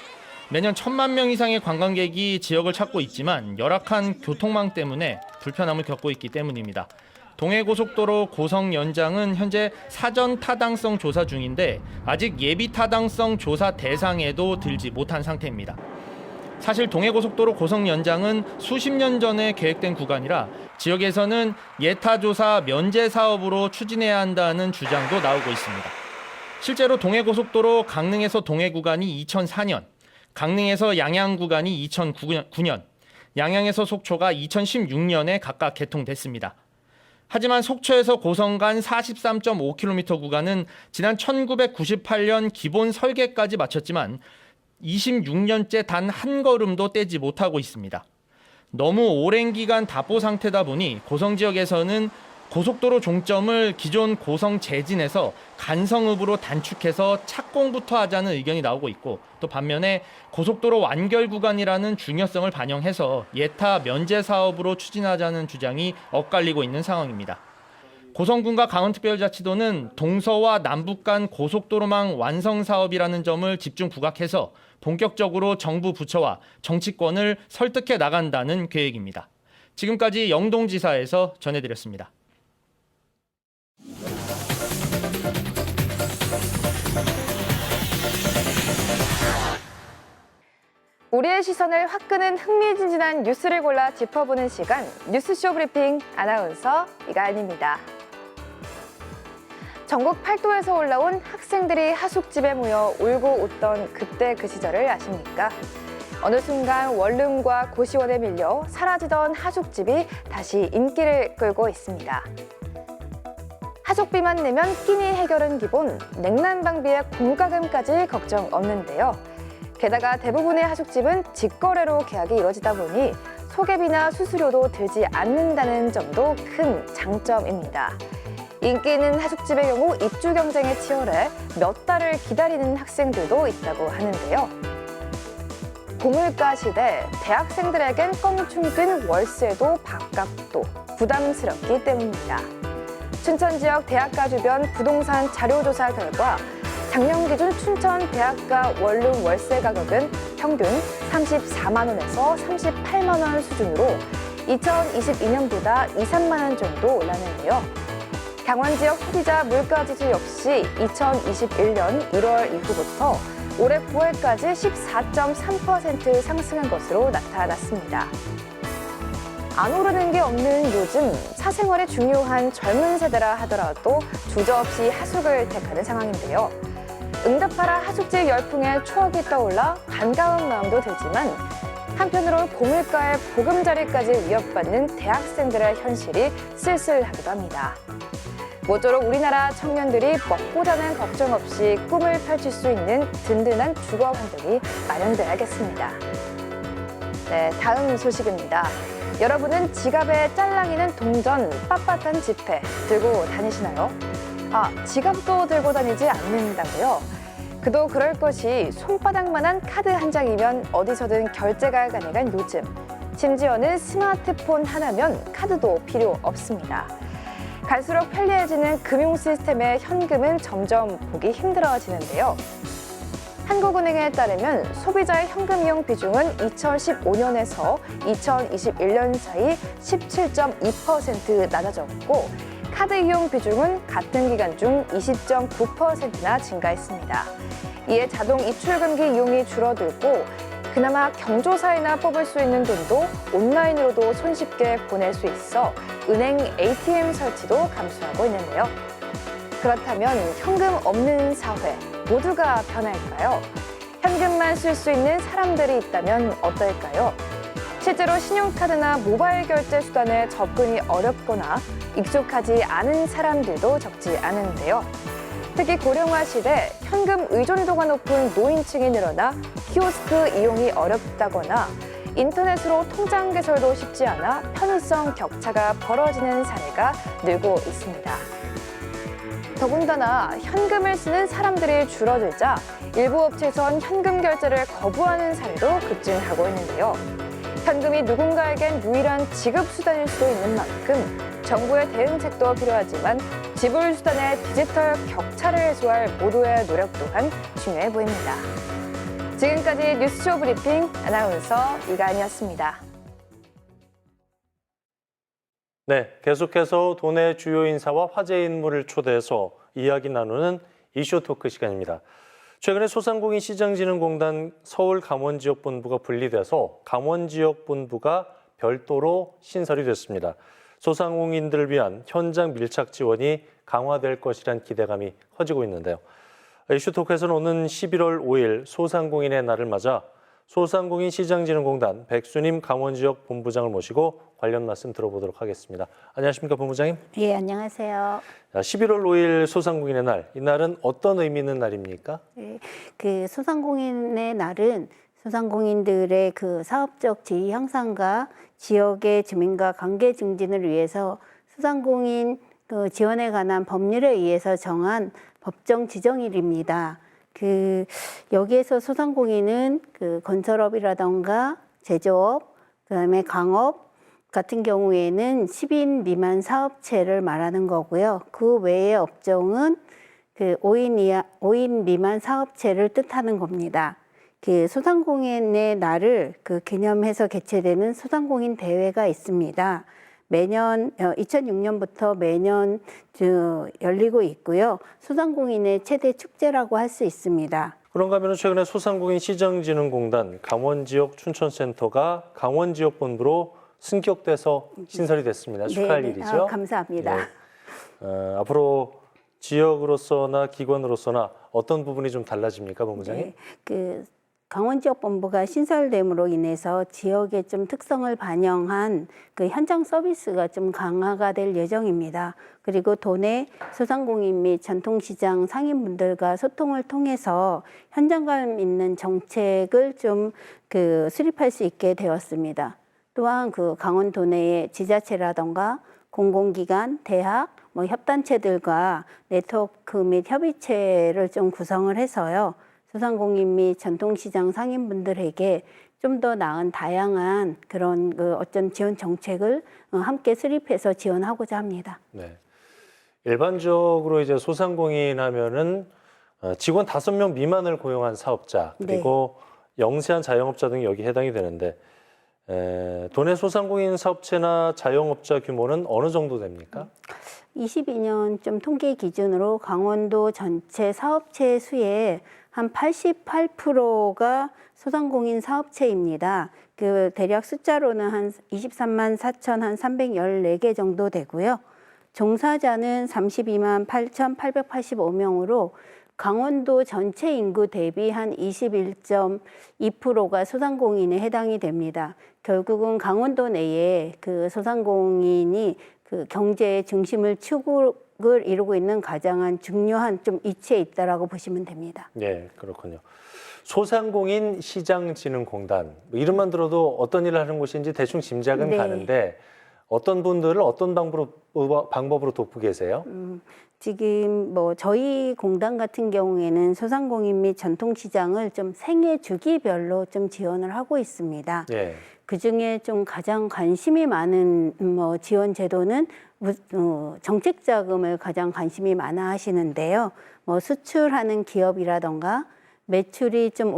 매년 1,000만 명 이상의 관광객이 지역을 찾고 있지만 열악한 교통망 때문에 불편함을 겪고 있기 때문입니다. 동해고속도로 고성 연장은 현재 사전 타당성 조사 중인데 아직 예비 타당성 조사 대상에도 들지 못한 상태입니다. 사실 동해고속도로 고성 연장은 수십 년 전에 계획된 구간이라 지역에서는 예타조사 면제 사업으로 추진해야 한다는 주장도 나오고 있습니다. 실제로 동해고속도로 강릉에서 동해 구간이 2004년, 강릉에서 양양 구간이 2009년, 양양에서 속초가 2016년에 각각 개통됐습니다. 하지만 속초에서 고성 간 43.5km 구간은 지난 1998년 기본 설계까지 마쳤지만 26년째 단 한 걸음도 떼지 못하고 있습니다. 너무 오랜 기간 답보 상태다 보니 고성 지역에서는 고속도로 종점을 기존 고성 재진에서 간성읍으로 단축해서 착공부터 하자는 의견이 나오고 있고 또 반면에 고속도로 완결 구간이라는 중요성을 반영해서 예타 면제 사업으로 추진하자는 주장이 엇갈리고 있는 상황입니다. 고성군과 강원특별자치도는 동서와 남북 간 고속도로망 완성 사업이라는 점을 집중 부각해서 본격적으로 정부 부처와 정치권을 설득해 나간다는 계획입니다. 지금까지 영동지사에서 전해드렸습니다. 우리의 시선을 확 끄는 흥미진진한 뉴스를 골라 짚어보는 시간, 뉴스쇼 브리핑 아나운서 이가은입니다. 전국 8도에서 올라온 학생들이 하숙집에 모여 울고 웃던 그때 그 시절을 아십니까? 어느 순간 원룸과 고시원에 밀려 사라지던 하숙집이 다시 인기를 끌고 있습니다. 하숙비만 내면 끼니 해결은 기본, 냉난방비에 공과금까지 걱정 없는데요. 게다가 대부분의 하숙집은 직거래로 계약이 이루어지다 보니 소개비나 수수료도 들지 않는다는 점도 큰 장점입니다. 인기 있는 하숙집의 경우 입주 경쟁에 치열해 몇 달을 기다리는 학생들도 있다고 하는데요. 고물가 시대, 대학생들에겐 껑충 뛴 월세도 밥값도 부담스럽기 때문입니다. 춘천 지역 대학가 주변 부동산 자료조사 결과 작년 기준 춘천 대학가 원룸 월세 가격은 평균 34만 원에서 38만 원 수준으로 2022년보다 2, 3만 원 정도 올랐는데요. 강원 지역 소비자 물가지수 역시 2021년 1월 이후부터 올해 9월까지 14.3% 상승한 것으로 나타났습니다. 안 오르는 게 없는 요즘 사생활이 중요한 젊은 세대라 하더라도 주저없이 하숙을 택하는 상황인데요. 응답하라 하숙집 열풍에 추억이 떠올라 반가운 마음도 들지만 한편으로 고물가의 보금자리까지 위협받는 대학생들의 현실이 쓸쓸하기도 합니다. 모쪼록 우리나라 청년들이 먹고 자는 걱정 없이 꿈을 펼칠 수 있는 든든한 주거 환경이 마련돼야겠습니다. 네, 다음 소식입니다. 여러분은 지갑에 짤랑이는 동전, 빳빳한 지폐 들고 다니시나요? 지갑도 들고 다니지 않는다고요? 그도 그럴 것이 손바닥만한 카드 한 장이면 어디서든 결제가 가능한 요즘. 심지어는 스마트폰 하나면 카드도 필요 없습니다. 갈수록 편리해지는 금융 시스템의 현금은 점점 보기 힘들어지는데요. 한국은행에 따르면 소비자의 현금 이용 비중은 2015년에서 2021년 사이 17.2% 낮아졌고 카드 이용 비중은 같은 기간 중 20.9%나 증가했습니다. 이에 자동 입출금기 이용이 줄어들고 그나마 경조사에나 뽑을 수 있는 돈도 온라인으로도 손쉽게 보낼 수 있어 은행 ATM 설치도 감소하고 있는데요. 그렇다면 현금 없는 사회 모두가 변할까요? 현금만 쓸 수 있는 사람들이 있다면 어떨까요? 실제로 신용카드나 모바일 결제 수단에 접근이 어렵거나 익숙하지 않은 사람들도 적지 않은데요. 특히 고령화 시대 현금 의존도가 높은 노인층이 늘어나 키오스크 이용이 어렵다거나 인터넷으로 통장 개설도 쉽지 않아 편의성 격차가 벌어지는 사례가 늘고 있습니다. 더군다나 현금을 쓰는 사람들이 줄어들자 일부 업체에선 현금 결제를 거부하는 사례도 급증하고 있는데요. 현금이 누군가에겐 유일한 지급 수단일 수도 있는 만큼 정부의 대응책도 필요하지만 지불 수단의 디지털 격차를 해소할 모두의 노력 또한 중요해 보입니다. 지금까지 뉴스쇼 브리핑 아나운서 이가은이었습니다. 네, 계속해서 도내 주요 인사와 화제 인물을 초대해서 이야기 나누는 이슈 토크 시간입니다. 최근에 소상공인 시장진흥공단 서울강원지역본부가 분리돼서 강원지역본부가 별도로 신설이 됐습니다. 소상공인들을 위한 현장 밀착 지원이 강화될 것이란 기대감이 커지고 있는데요. 이슈토크에서는 오는 11월 5일 소상공인의 날을 맞아 소상공인 시장진흥공단 백수님 강원지역 본부장을 모시고 관련 말씀 들어보도록 하겠습니다. 안녕하십니까, 본부장님? 예, 안녕하세요. 11월 5일 소상공인의 날, 이 날은 어떤 의미 있는 날입니까? 예, 그 소상공인의 날은 소상공인들의 그 사업적 지위 향상과 지역의 주민과 관계 증진을 위해서 소상공인 그 지원에 관한 법률에 의해서 정한 법정 지정일입니다. 여기에서 소상공인은 그 건설업이라던가 제조업, 그다음에 강업 같은 경우에는 10인 미만 사업체를 말하는 거고요. 그 외의 업종은 그 5인 미만 사업체를 뜻하는 겁니다. 그 소상공인의 날을 그 기념해서 개최되는 소상공인 대회가 있습니다. 매년 2006년부터 매년 열리고 있고요. 소상공인의 최대 축제라고 할 수 있습니다. 그런가 하면 최근에 소상공인 시장진흥공단 강원지역 춘천센터가 강원지역본부로 승격돼서 신설이 됐습니다. 축하할 네, 일이죠. 감사합니다. 네. 앞으로 지역으로서나 기관으로서나 어떤 부분이 좀 달라집니까, 본부장님? 네, 강원지역본부가 신설됨으로 인해서 지역의 좀 특성을 반영한 그 현장 서비스가 좀 강화가 될 예정입니다. 그리고 도내 소상공인 및 전통시장 상인분들과 소통을 통해서 현장감 있는 정책을 좀 수립할 수 있게 되었습니다. 또한 강원 도내의 지자체라던가 공공기관, 대학, 협단체들과 네트워크 및 협의체를 좀 구성을 해서요. 소상공인 및 전통시장 상인분들에게 좀 더 나은 다양한 그런 어떤 지원 정책을 함께 수립해서 지원하고자 합니다. 네. 일반적으로 이제 소상공인 하면은 직원 5명 미만을 고용한 사업자 그리고 영세한 자영업자 등이 여기 해당이 되는데 도내 소상공인 사업체나 자영업자 규모는 어느 정도 됩니까? 22년 좀 통계 기준으로 강원도 전체 사업체 수의 한 88%가 소상공인 사업체입니다. 대략 숫자로는 한 23만 4,314개 정도 되고요. 종사자는 32만 8,885명으로 강원도 전체 인구 대비 한 21.2%가 소상공인에 해당이 됩니다. 결국은 강원도 내에 소상공인이 경제의 중심을 을 이루고 있는 가장 중요한 좀 위치에 있다라고 보시면 됩니다. 네, 그렇군요. 소상공인 시장진흥공단 이름만 들어도 어떤 일을 하는 곳인지 대충 짐작은 네. 가는데 어떤 분들을 어떤 방법으로 돕고 계세요? 지금 뭐 저희 공단 같은 경우에는 소상공인 및 전통시장을 좀 생애 주기별로 좀 지원을 하고 있습니다. 네. 그 중에 좀 가장 관심이 많은 뭐 지원 제도는 정책 자금을 가장 관심이 많아 하시는데요. 뭐 수출하는 기업이라던가 매출이 좀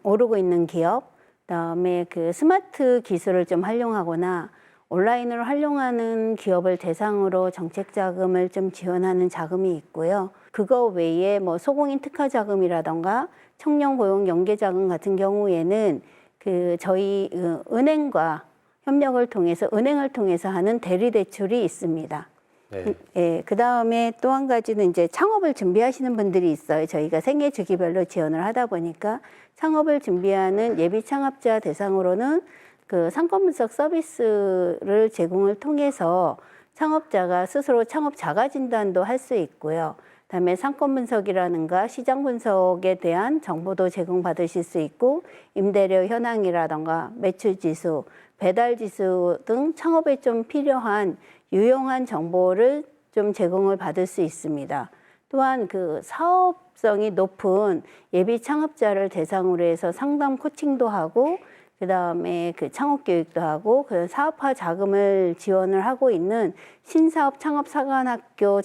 오르고 있는 기업, 그다음에 그 스마트 기술을 좀 활용하거나 온라인으로 활용하는 기업을 대상으로 정책 자금을 좀 지원하는 자금이 있고요. 그거 외에 뭐 소공인 특화 자금이라던가 청년 고용 연계 자금 같은 경우에는 그 저희 은행과 협력을 통해서 은행을 통해서 하는 대리 대출이 있습니다. 네. 예, 그 다음에 또 한 가지는 이제 창업을 준비하시는 분들이 있어요. 저희가 생애 주기별로 지원을 하다 보니까 창업을 준비하는 예비 창업자 대상으로는 그 상권 분석 서비스를 제공을 통해서 창업자가 스스로 창업 자가 진단도 할 수 있고요. 그다음에 상권 분석이라든가 시장 분석에 대한 정보도 제공받으실 수 있고 임대료 현황이라든가 매출 지수, 배달 지수 등 창업에 좀 필요한 유용한 정보를 좀 제공을 받을 수 있습니다. 또한 그 사업성이 높은 예비 창업자를 대상으로 해서 상담 코칭도 하고 그다음에 그 창업 교육도 하고 그 사업화 자금을 지원을 하고 있는 신사업 창업 사관학교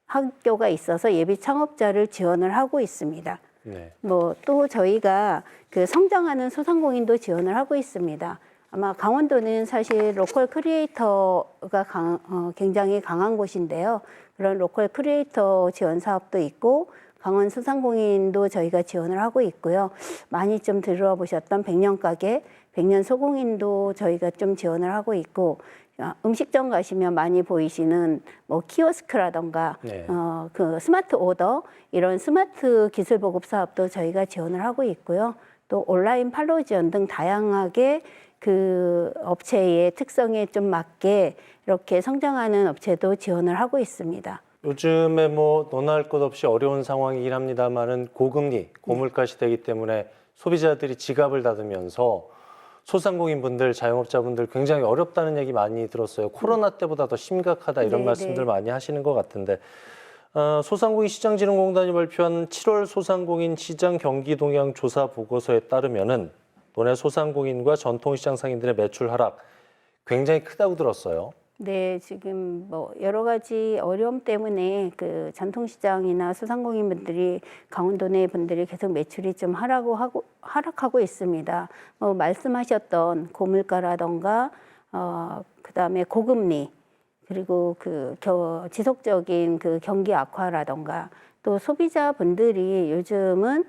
학교가 있어서 예비 창업자를 지원을 하고 있습니다. 네. 뭐 또 저희가 그 성장하는 소상공인도 지원을 하고 있습니다. 아마 강원도는 사실 로컬 크리에이터가 굉장히 강한 곳인데요. 그런 로컬 크리에이터 지원 사업도 있고 강원 소상공인도 저희가 지원을 하고 있고요. 많이 좀 들어보셨던 백년가게, 백년소공인도 저희가 좀 지원을 하고 있고 음식점 가시면 많이 보이시는 뭐 키오스크라던가 네. 그 스마트 오더 이런 스마트 기술 보급 사업도 저희가 지원을 하고 있고요. 또 온라인 판로 지원 등 다양하게 그 업체의 특성에 좀 맞게 이렇게 성장하는 업체도 지원을 하고 있습니다. 요즘에 뭐 논할 것 없이 어려운 상황이긴 합니다만은 고금리, 고물가 시대이기 때문에 소비자들이 지갑을 닫으면서 소상공인 분들, 자영업자분들 굉장히 어렵다는 얘기 많이 들었어요. 코로나 때보다 더 심각하다 이런 네, 말씀들 네. 많이 하시는 것 같은데 소상공인 시장진흥공단이 발표한 7월 소상공인 시장 경기 동향 조사 보고서에 따르면은 올해 소상공인과 전통시장 상인들의 매출 하락 굉장히 크다고 들었어요. 네, 지금 뭐 여러 가지 어려움 때문에 그 전통시장이나 소상공인 분들이 강원도 내 분들이 계속 매출이 좀 하락하고 있습니다. 말씀하셨던 고물가라던가 그다음에 고금리 그리고 그 지속적인 그 경기 악화라던가 또 소비자분들이 요즘은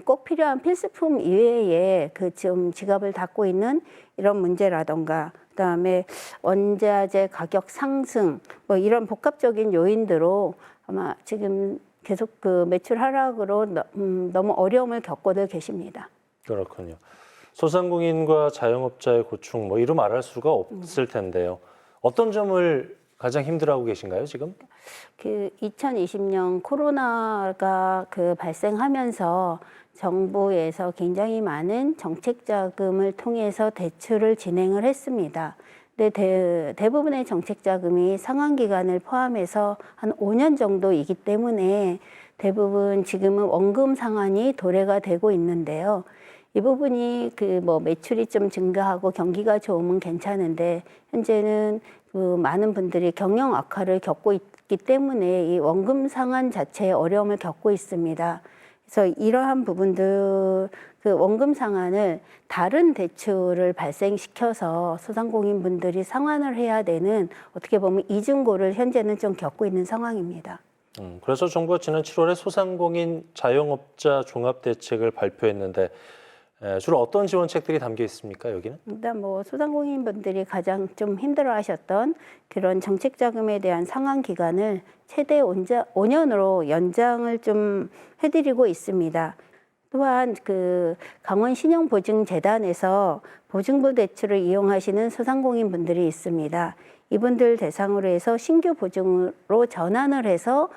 꼭 필요한 필수품 이외에 그 좀 지갑을 닫고 있는 이런 문제라던가 그다음에 원자재 가격 상승 뭐 이런 복합적인 요인들로 아마 지금 계속 그 매출 하락으로 너무 어려움을 겪고들 계십니다. 그렇군요. 소상공인과 자영업자의 고충 뭐 이루 말할 수가 없을 텐데요. 어떤 점을 가장 힘들어하고 계신가요, 지금? 그 2020년 코로나가 그 발생하면서 정부에서 굉장히 많은 정책 자금을 통해서 대출을 진행을 했습니다. 근데 대부분의 정책 자금이 상환 기간을 포함해서 한 5년 정도이기 때문에 대부분 지금은 원금 상환이 도래가 되고 있는데요. 이 부분이 그 뭐 매출이 좀 증가하고 경기가 좋으면 괜찮은데 현재는 그 많은 분들이 경영 악화를 겪고 있기 때문에 이 원금 상환 자체에 어려움을 겪고 있습니다. 그래서 이러한 부분들 그 원금 상환을 다른 대출을 발생시켜서 소상공인 분들이 상환을 해야 되는 어떻게 보면 이중고를 현재는 좀 겪고 있는 상황입니다. 그래서 정부가 지난 7월에 소상공인 자영업자 종합대책을 발표했는데 주로 어떤 지원책들이 담겨 있습니까, 여기는? 일단 뭐 소상공인 분들이 가장 좀 힘들어하셨던 그런 정책 자금에 대한 상환 기간을 최대 5년으로 연장을 좀 해드리고 있습니다. 또한 그 강원 신용보증재단에서 보증부 대출을 이용하시는 소상공인 분들이 있습니다. 이분들 대상으로 해서 신규 보증으로 전환을 해서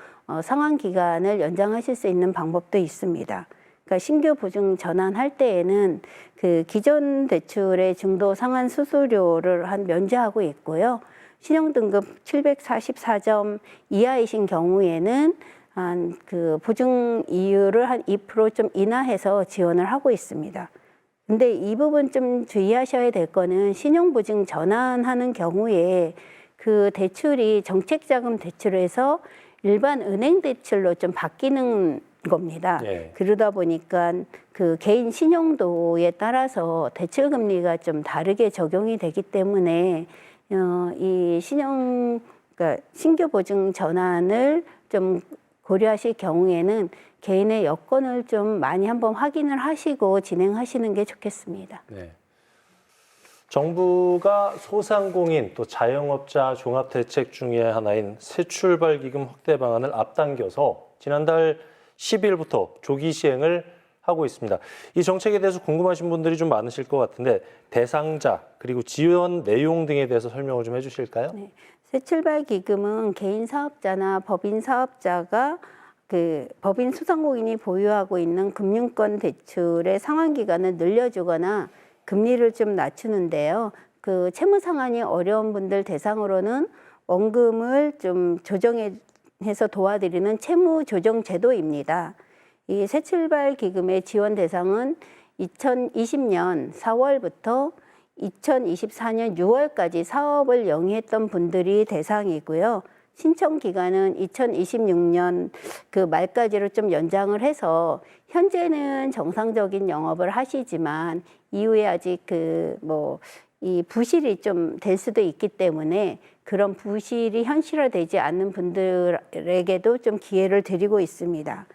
상환 기간을 연장하실 수 있는 방법도 있습니다. 그러니까 신규 보증 전환할 때에는 그 기존 대출의 중도 상환 수수료를 면제하고 있고요. 신용등급 744점 이하이신 경우에는 한 그 보증 이율을 한 2% 좀 인하해서 지원을 하고 있습니다. 근데 이 부분 좀 주의하셔야 될 거는 신용보증 전환하는 경우에 그 대출이 정책자금 대출에서 일반 은행 대출로 좀 바뀌는 겁니다. 네. 그러다 보니까 그 개인 신용도에 따라서 대출 금리가 좀 다르게 적용이 되기 때문에 이 그러니까 신규 보증 전환을 좀 고려하실 경우에는 개인의 여건을 좀 많이 한번 확인을 하시고 진행하시는 게 좋겠습니다. 네. 정부가 소상공인 또 자영업자 종합대책 중에 하나인 새출발기금 확대 방안을 앞당겨서 지난달 10일부터 조기 시행을 하고 있습니다. 이 정책에 대해서 궁금하신 분들이 좀 많으실 것 같은데 대상자 그리고 지원 내용 등에 대해서 설명을 좀 해주실까요? 네. 새출발기금은 개인 사업자나 법인 사업자가 그 법인 소상공인이 보유하고 있는 금융권 대출의 상환 기간을 늘려주거나 금리를 좀 낮추는데요. 그 채무 상환이 어려운 분들 대상으로는 원금을 좀 조정해서 도와드리는 채무 조정 제도입니다. 이 새출발기금의 지원 대상은 2020년 4월부터 2024년 6월까지 사업을 영위했던 분들이 대상이고요. 신청 기간은 2026년 그 말까지로 좀 연장을 해서 현재는 정상적인 영업을 하시지만 이후에 아직 이 부실이 좀 될 수도 있기 때문에 그런 부실이 현실화되지 않는 분들에게도 좀 기회를 드리고 있습니다.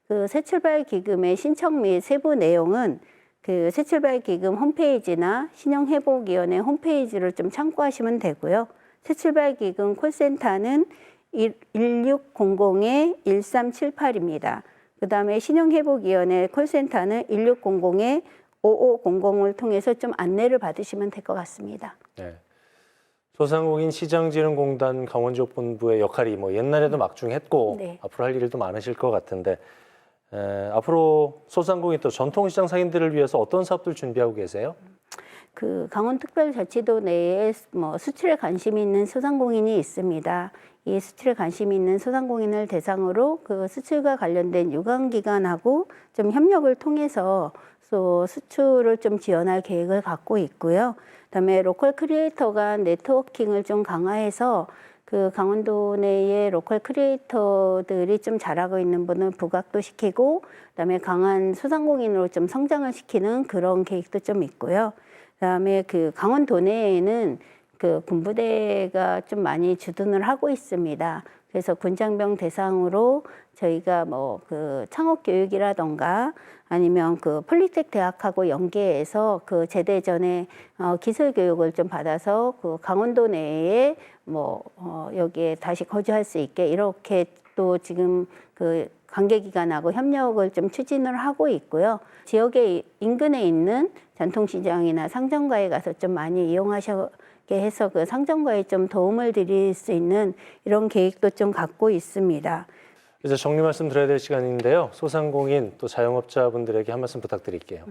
그 새출발기금의 신청 및 세부 내용은 그 새출발기금 홈페이지나 신용회복위원회 홈페이지를 좀 참고하시면 되고요. 새출발기금 콜센터는 1600-1378입니다. 그 다음에 신용회복위원회 콜센터는 1600-5500을 통해서 좀 안내를 받으시면 될 것 같습니다. 네. 소상공인 시장진흥공단 강원지역본부의 역할이 옛날에도 막중했고 네. 앞으로 할 일도 많으실 것 같은데 앞으로 소상공인 또 전통시장 상인들을 위해서 어떤 사업들 준비하고 계세요? 그 강원특별자치도 내에 수출에 관심이 있는 소상공인이 있습니다. 이 수출에 관심이 있는 소상공인을 대상으로 그 수출과 관련된 유관기관하고 좀 협력을 통해서 또 수출을 좀 지원할 계획을 갖고 있고요. 그다음에 로컬 크리에이터 간 네트워킹을 좀 강화해서 그 강원도 내의 로컬 크리에이터들이 좀 잘하고 있는 분을 부각도 시키고 그다음에 강한 소상공인으로 좀 성장을 시키는 그런 계획도 좀 있고요. 그다음에 그 강원도 내에는 그 군부대가 좀 많이 주둔을 하고 있습니다. 그래서 군장병 대상으로 저희가 그 창업 교육이라던가 아니면 그 폴리텍 대학하고 연계해서 그 제대 전에 기술 교육을 좀 받아서 그 강원도 내에 여기에 다시 거주할 수 있게 이렇게 또 지금 그 관계기관하고 협력을 좀 추진을 하고 있고요. 지역의 인근에 있는 전통시장이나 상점가에 가서 좀 많이 이용하게 해서 그 상점가에 좀 도움을 드릴 수 있는 이런 계획도 좀 갖고 있습니다. 이제 정리 말씀 드려야 될 시간인데요. 소상공인 또 자영업자분들에게 한 말씀 부탁드릴게요.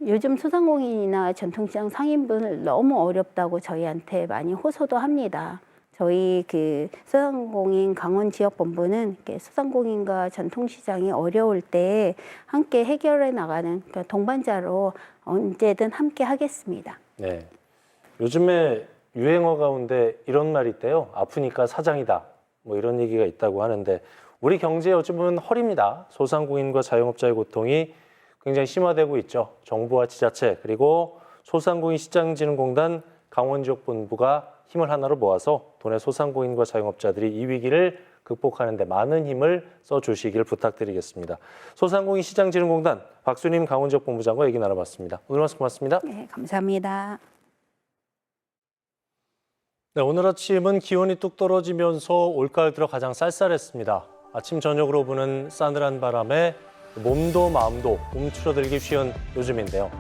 요즘 소상공인이나 전통시장 상인분을 너무 어렵다고 저희한테 많이 호소도 합니다. 저희 그 소상공인 강원지역본부는 소상공인과 전통시장이 어려울 때 함께 해결해 나가는 동반자로 언제든 함께 하겠습니다. 네. 요즘에 유행어 가운데 이런 말이 있대요. 아프니까 사장이다. 이런 얘기가 있다고 하는데 우리 경제에 어찌 보면 허리입니다. 소상공인과 자영업자의 고통이 굉장히 심화되고 있죠. 정부와 지자체 그리고 소상공인 시장진흥공단 강원지역본부가 힘을 하나로 모아서 도내 소상공인과 자영업자들이 이 위기를 극복하는 데 많은 힘을 써주시길 부탁드리겠습니다. 소상공인 시장진흥공단 박수림 강원지역본부장과 얘기 나눠봤습니다. 오늘 말씀 고맙습니다. 네, 감사합니다. 네, 오늘 아침은 기온이 뚝 떨어지면서 올가을 들어 가장 쌀쌀했습니다. 아침 저녁으로 부는 싸늘한 바람에 몸도 마음도 움츠러들기 쉬운 요즘인데요.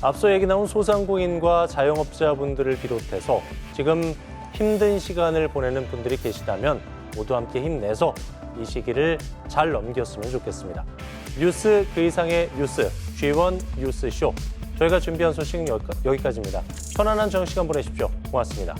앞서 얘기 나온 소상공인과 자영업자분들을 비롯해서 지금 힘든 시간을 보내는 분들이 계시다면 모두 함께 힘내서 이 시기를 잘 넘겼으면 좋겠습니다. 뉴스 그 이상의 뉴스, G1 뉴스쇼. 저희가 준비한 소식은 여기까지입니다. 편안한 저녁 시간 보내십시오. 고맙습니다.